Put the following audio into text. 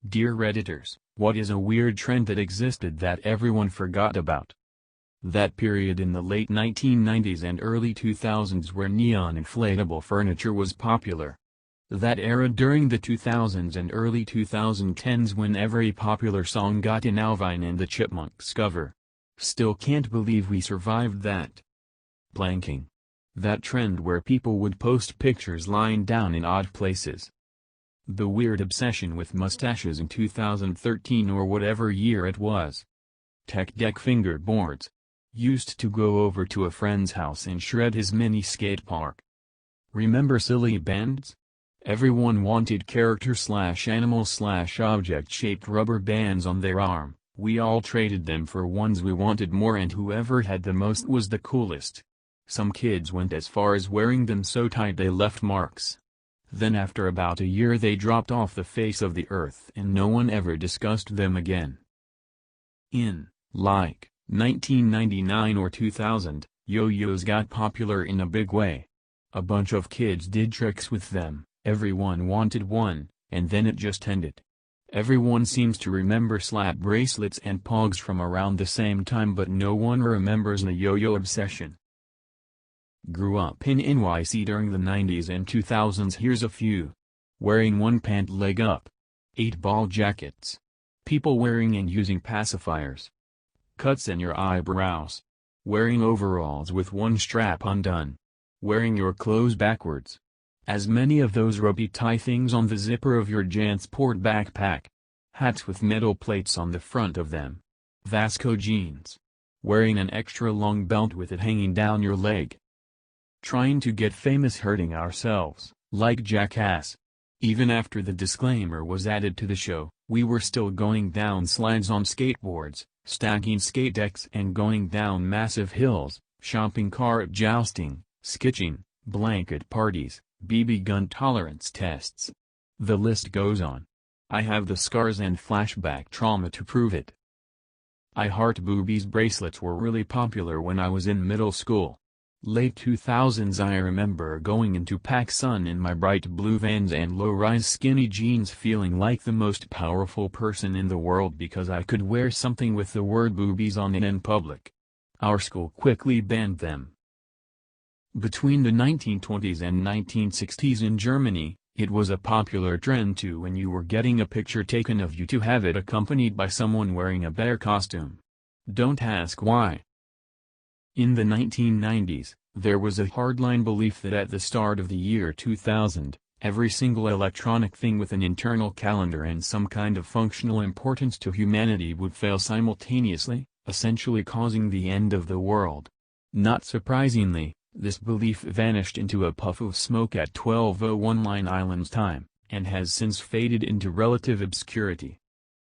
Dear Redditors, what is a weird trend that existed that everyone forgot about? That period in the late 1990s and early 2000s where neon inflatable furniture was popular. That era during the 2000s and early 2010s when every popular song got an Alvin and the Chipmunks cover. Still can't believe we survived that. Planking. That trend where people would post pictures lying down in odd places. The weird obsession with mustaches in 2013 or whatever year it was. Tech deck fingerboards. Used to go over to a friend's house and shred his mini skate park. Remember silly bands? Everyone wanted character/animal/object-shaped rubber bands on their arm. We all traded them for ones we wanted more, and whoever had the most was the coolest. Some kids went as far as wearing them so tight they left marks. Then after about a year they dropped off the face of the earth and no one ever discussed them again. In, 1999 or 2000, yo-yos got popular in a big way. A bunch of kids did tricks with them, everyone wanted one, and then it just ended. Everyone seems to remember slap bracelets and pogs from around the same time, but no one remembers the yo-yo obsession. Grew up in NYC during the 90s and 2000s. Here's a few. Wearing one pant leg up. 8-ball jackets. People wearing and using pacifiers. Cuts in your eyebrows. Wearing overalls with one strap undone. Wearing your clothes backwards. As many of those ropey tie things on the zipper of your JanSport backpack. Hats with metal plates on the front of them. Vasco jeans. Wearing an extra long belt with it hanging down your leg. Trying to get famous, hurting ourselves, like Jackass. Even after the disclaimer was added to the show, we were still going down slides on skateboards, stacking skate decks and going down massive hills, shopping cart jousting, skitching, blanket parties, BB gun tolerance tests. The list goes on. I have the scars and flashback trauma to prove it. I heart boobies bracelets were really popular when I was in middle school. Late 2000s. I remember going into PacSun in my bright blue Vans and low-rise skinny jeans, feeling like the most powerful person in the world because I could wear something with the word boobies on it in public. Our school quickly banned them. Between the 1920s and 1960s in Germany, it was a popular trend too when you were getting a picture taken of you to have it accompanied by someone wearing a bear costume. Don't ask why. In the 1990s, there was a hardline belief that at the start of the year 2000, every single electronic thing with an internal calendar and some kind of functional importance to humanity would fail simultaneously, essentially causing the end of the world. Not surprisingly, this belief vanished into a puff of smoke at 12:01 Line Island's time, and has since faded into relative obscurity.